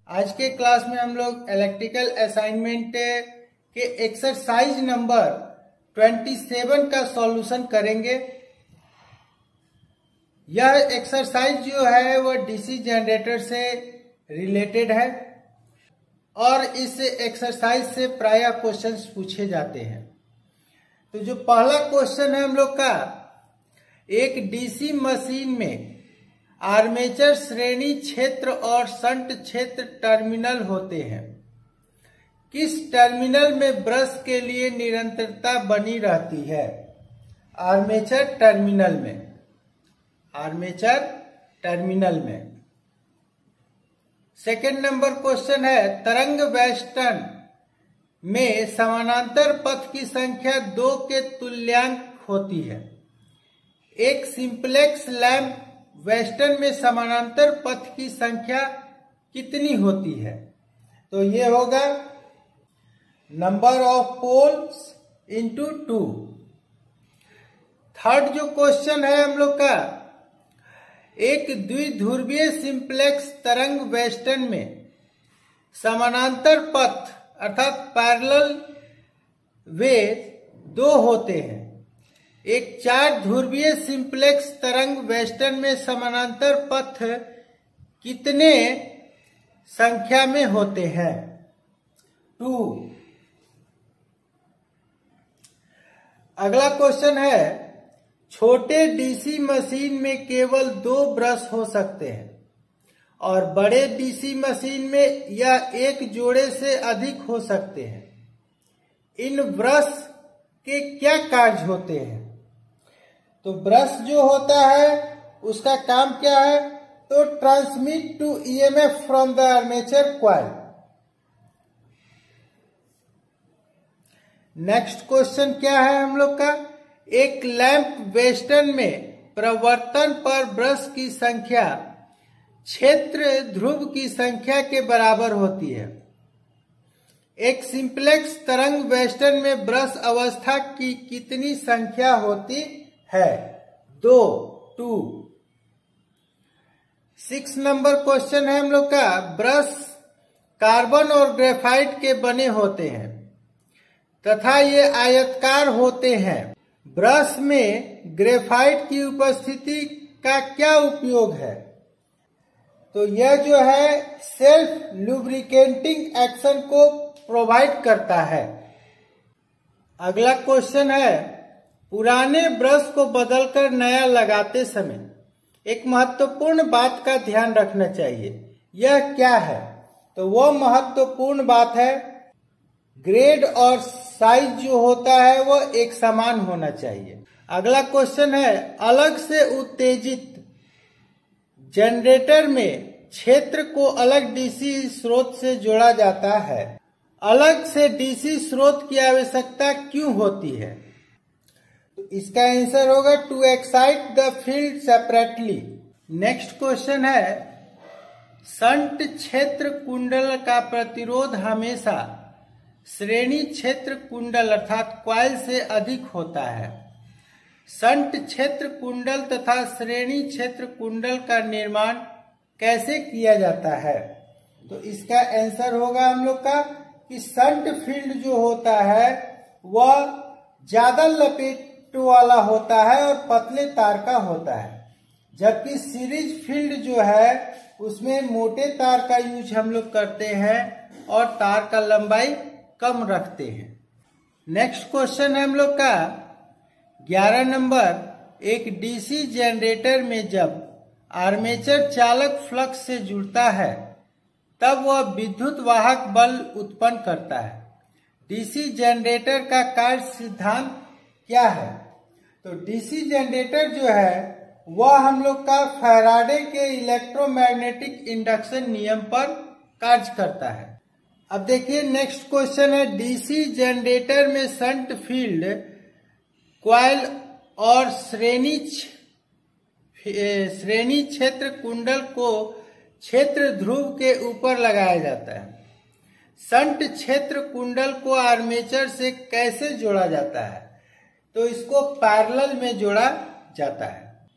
आज के क्लास में हम लोग इलेक्ट्रिकल असाइनमेंट के एक्सरसाइज नंबर 27 का सॉल्यूशन करेंगे। यह एक्सरसाइज जो है वह डीसी जनरेटर से रिलेटेड है और इस एक्सरसाइज से प्रायः क्वेश्चंस पूछे जाते हैं। तो जो पहला क्वेश्चन है हम लोग का, एक डीसी मशीन में आर्मेचर श्रेणी क्षेत्र और शंट क्षेत्र टर्मिनल होते हैं। किस टर्मिनल में ब्रश के लिए निरंतरता बनी रहती है? आर्मेचर टर्मिनल में। आर्मेचर टर्मिनल में। सेकेंड नंबर क्वेश्चन है, तरंग वेस्टर्न में समानांतर पथ की संख्या 2 के तुल्यांक होती है। एक सिंप्लेक्स लैंप वेस्टर्न में समानांतर पथ की संख्या कितनी होती है? तो ये होगा number of poles into 2। Third जो क्वेश्चन है हम लोग का, एक द्विध्रुवीय सिंप्लेक्स तरंग वेस्टर्न में समानांतर पथ अर्थात पैरेलल वे 2 होते हैं। एक 4 ध्रुवीय सिंप्लेक्स तरंग वेस्टर्न में समानांतर पथ कितने संख्या में होते हैं? 2। अगला क्वेश्चन है, छोटे डीसी मशीन में केवल 2 ब्रश हो सकते हैं और बड़े डीसी मशीन में यह एक जोड़े से अधिक हो सकते हैं। इन ब्रश के क्या कार्य होते हैं? तो ब्रश जो होता है उसका काम क्या है? तो transmit to EMF from the armature coil. Next question क्या है हम लोग का, एक लैंप वेस्टर्न में प्रवर्तन पर ब्रश की संख्या क्षेत्र ध्रुव की संख्या के बराबर होती है। एक सिंप्लेक्स तरंग वेस्टर्न में ब्रश अवस्था की कितनी संख्या होती है? 2। 6 नंबर क्वेश्चन है हम लोग का, ब्रश कार्बन और ग्रेफाइट के बने होते हैं तथा ये आयताकार होते हैं। ब्रश में ग्रेफाइट की उपस्थिति का क्या उपयोग है? तो यह जो है सेल्फ लुब्रिकेटिंग एक्शन को प्रोवाइड करता है। अगला क्वेश्चन है, पुराने ब्रश को बदलकर नया लगाते समय एक महत्वपूर्ण बात का ध्यान रखना चाहिए। यह क्या है? तो वह महत्वपूर्ण बात है, ग्रेड और साइज जो होता है वह एक समान होना चाहिए। अगला क्वेश्चन है, अलग से उत्तेजित जनरेटर में क्षेत्र को अलग डीसी स्रोत से जोड़ा जाता है। अलग से डीसी स्रोत की आवश्यकता क्यों होती है? तो इसका आंसर होगा to excite the field separately. Next question है, शंट क्षेत्र कुंडल का प्रतिरोध हमेशा श्रेणी क्षेत्र कुंडल अर्थात कॉइल से अधिक होता है। शंट क्षेत्र कुंडल तथा श्रेणी क्षेत्र कुंडल का निर्माण कैसे किया जाता है? तो इसका आंसर होगा हम लोग का कि शंट फील्ड जो होता है वह ज्यादा लपेट वाला होता है और पतले तार का होता है, जबकि सीरीज फील्ड जो है उसमें मोटे तार का यूज हम लोग करते हैं और तार का लंबाई कम रखते हैं। नेक्स्ट क्वेश्चन है हम लोग का 11 नंबर, एक डीसी जनरेटर में जब आर्मेचर चालक फ्लक्स से जुड़ता है तब वह विद्युत वाहक बल उत्पन्न करता है। डीसी जनरेटर का कार्य सिद्धांत क्या है? तो डीसी जनरेटर जो है वह हम लोग का फैराडे के इलेक्ट्रोमैग्नेटिक इंडक्शन नियम पर कार्य करता है। अब देखिए नेक्स्ट क्वेश्चन है, डीसी जनरेटर में शंट फील्ड कॉइल और श्रेणी क्षेत्र कुंडल को क्षेत्र ध्रुव के ऊपर लगाया जाता है। शंट क्षेत्र कुंडल को आर्मेचर से कैसे जोड़ा जाता है? तो इसको पैरेलल में जोड़ा जाता है।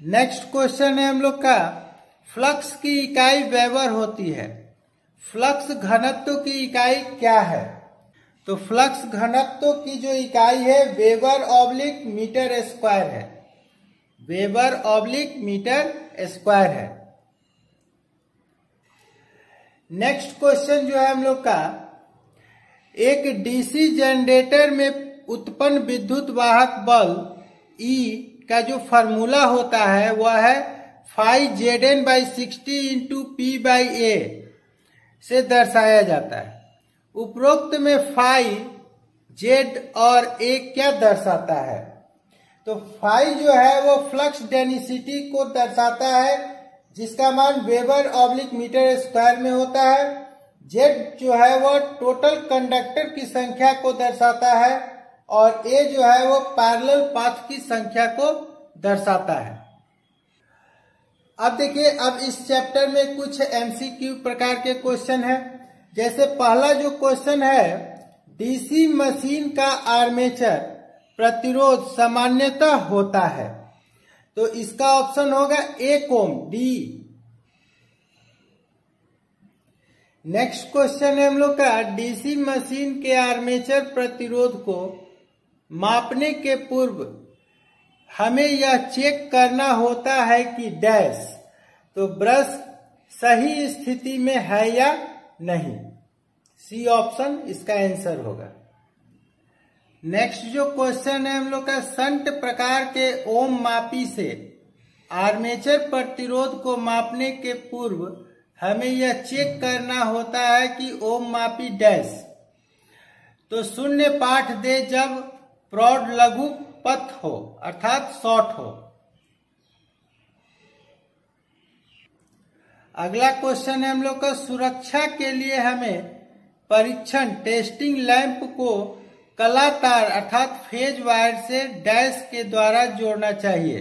नेक्स्ट क्वेश्चन है हम लोग का, फ्लक्स की इकाई वेबर होती है। फ्लक्स घनत्व की इकाई क्या है? तो फ्लक्स घनत्व की जो इकाई है वेबर/मीटर स्क्वायर है। वेबर/मीटर स्क्वायर है। नेक्स्ट क्वेश्चन जो है हम लोग का, एक डीसी जनरेटर में उत्पन्न विद्युत वाहक बल E का जो फार्मूला होता है वह है φZn/60 × P/A से दर्शाया जाता है। उपरोक्त में फाई, जेड और ए क्या दर्शाता है? तो फाई जो है वो फ्लक्स डेंसिटी को दर्शाता है जिसका मान वेबर/मीटर स्क्वायर में होता है। जेड जो है वो टोटल कंडक्टर की संख्या को दर्शाता है और ए जो है वो पैरेलल पाथ की संख्या को दर्शाता है। अब देखिए, अब इस चैप्टर में कुछ एमसीक्यू प्रकार के क्वेश्चन है। जैसे पहला जो क्वेश्चन है, डीसी मशीन का आर्मेचर प्रतिरोध सामान्यतः होता है, तो इसका ऑप्शन होगा 1 ओम, डी। नेक्स्ट क्वेश्चन है हम लोग का, डीसी मशीन के आर्मेचर प्रतिरोध को मापने के पूर्व हमें यह चेक करना होता है कि डैश, तो ब्रश सही स्थिति में है या नहीं। सी ऑप्शन इसका आंसर होगा। नेक्स्ट जो क्वेश्चन है हम लोग का, शंट प्रकार के ओम मापी से आर्मेचर प्रतिरोध को मापने के पूर्व हमें यह चेक करना होता है कि ओम मापी डैश, तो शून्य पाठ दे जब प्रौढ़ लघु पथ हो अर्थात शॉर्ट हो। अगला क्वेश्चन है हम लोग का, सुरक्षा के लिए हमें परीक्षण टेस्टिंग लैंप को कला तार अर्थात फेज वायर से डैश के द्वारा जोड़ना चाहिए,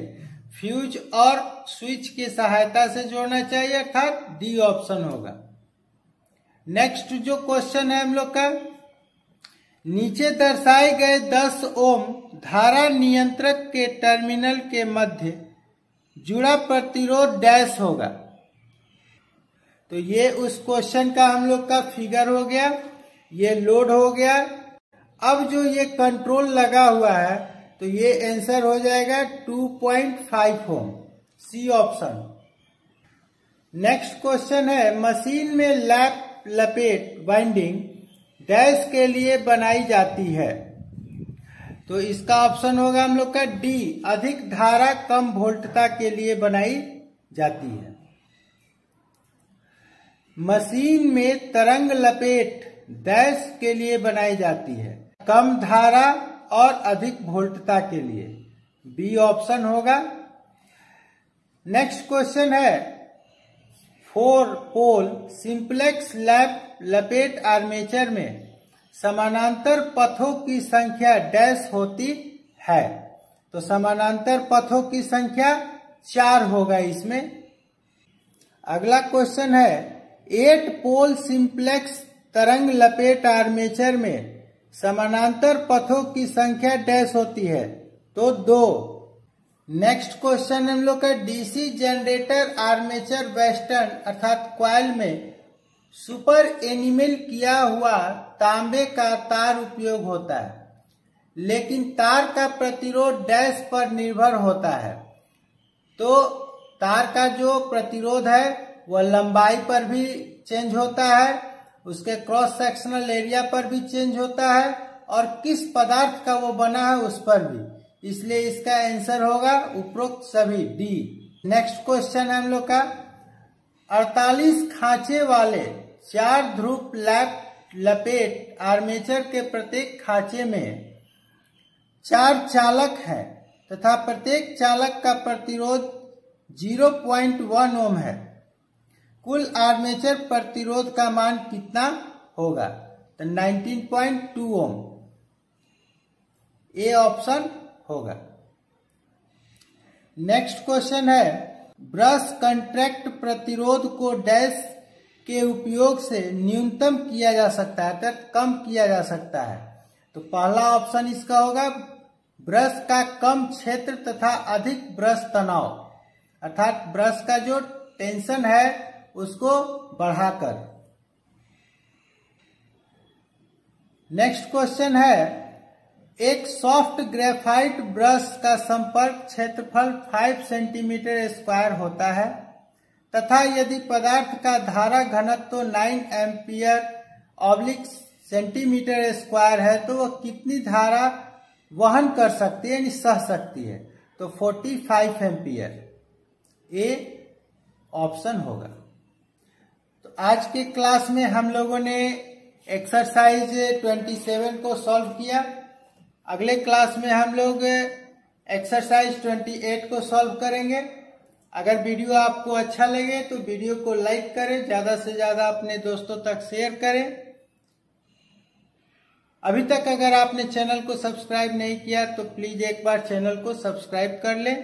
फ्यूज और स्विच की सहायता से जोड़ना चाहिए अर्थात डी ऑप्शन होगा। नेक्स्ट जो क्वेश्चन है हम लोग का, नीचे दर्शाए गए 10 ओम धारा नियंत्रक के टर्मिनल के मध्य जुड़ा प्रतिरोध डैश होगा। तो ये उस क्वेश्चन का हम लोग का फिगर हो गया, ये लोड हो गया। अब जो ये कंट्रोल लगा हुआ है तो ये आंसर हो जाएगा 2.5 ओम, सी ऑप्शन। नेक्स्ट क्वेश्चन है, मशीन में लैप लपेट वाइंडिंग डैश के लिए बनाई जाती है, तो इसका ऑप्शन होगा हम लोग का डी, अधिक धारा कम वोल्टता के लिए बनाई जाती है। मशीन में तरंग लपेट डैश के लिए बनाई जाती है, कम धारा और अधिक वोल्टता के लिए, बी ऑप्शन होगा। नेक्स्ट क्वेश्चन है, 4 पोल सिंप्लेक्स लैप लपेट आर्मेचर में समानांतर पथों की संख्या डैश होती है, तो समानांतर पथों की संख्या 4 होगा इसमें। अगला क्वेश्चन है, 8 पोल सिंप्लेक्स तरंग लपेट आर्मेचर में समानांतर पथों की संख्या डैश होती है, तो 2। नेक्स्ट क्वेश्चन हम लोग का, डीसी जनरेटर आर्मेचर वेस्टर्न अर्थात क्वाइल में सुपर एनिमल किया हुआ तांबे का तार उपयोग होता है, लेकिन तार का प्रतिरोध डैश पर निर्भर होता है, तो तार का जो प्रतिरोध है वह लंबाई पर भी चेंज होता है, उसके क्रॉस सेक्शनल एरिया पर भी चेंज होता है और किस पदार्थ का वो बना है उस पर भी, इसलिए इसका आंसर होगा उपरोक्त सभी, डी। नेक्स्ट क्वेश्चन है हम लोग का, 48 खांचे वाले 4 ध्रुव लैप लपेट आर्मेचर के प्रत्येक खांचे में 4 चालक हैं तथा प्रत्येक चालक का प्रतिरोध 0.1 ओम है। कुल आर्मेचर प्रतिरोध का मान कितना होगा? तो 19.2 ओम, ए ऑप्शन होगा। नेक्स्ट क्वेश्चन है, ब्रश कंट्रैक्ट प्रतिरोध को डैश के उपयोग से न्यूनतम किया जा सकता है अर्थात कम किया जा सकता है, तो पहला ऑप्शन इसका होगा ब्रश का कम क्षेत्र तथा अधिक ब्रश तनाव अर्थात ब्रश का जो टेंशन है उसको बढ़ाकर। नेक्स्ट क्वेश्चन है, एक सॉफ्ट ग्रेफाइट ब्रश का संपर्क क्षेत्रफल 5 सेंटीमीटर स्क्वायर होता है तथा यदि पदार्थ का धारा घनत्व 9 एम्पियर ऑब्लिक सेंटीमीटर स्क्वायर है तो वह कितनी धारा वहन कर सकती है यानी सह सकती है? तो 45 एम्पियर ए ऑप्शन होगा। तो आज के क्लास में हम लोगों ने एक्सरसाइज 27 को सॉल्व किया। अगले क्लास में हम लोग एक्सरसाइज 28 को सॉल्व करेंगे। अगर वीडियो आपको अच्छा लगे तो वीडियो को लाइक करें, ज्यादा से ज्यादा अपने दोस्तों तक शेयर करें। अभी तक अगर आपने चैनल को सब्सक्राइब नहीं किया तो प्लीज एक बार चैनल को सब्सक्राइब कर लें।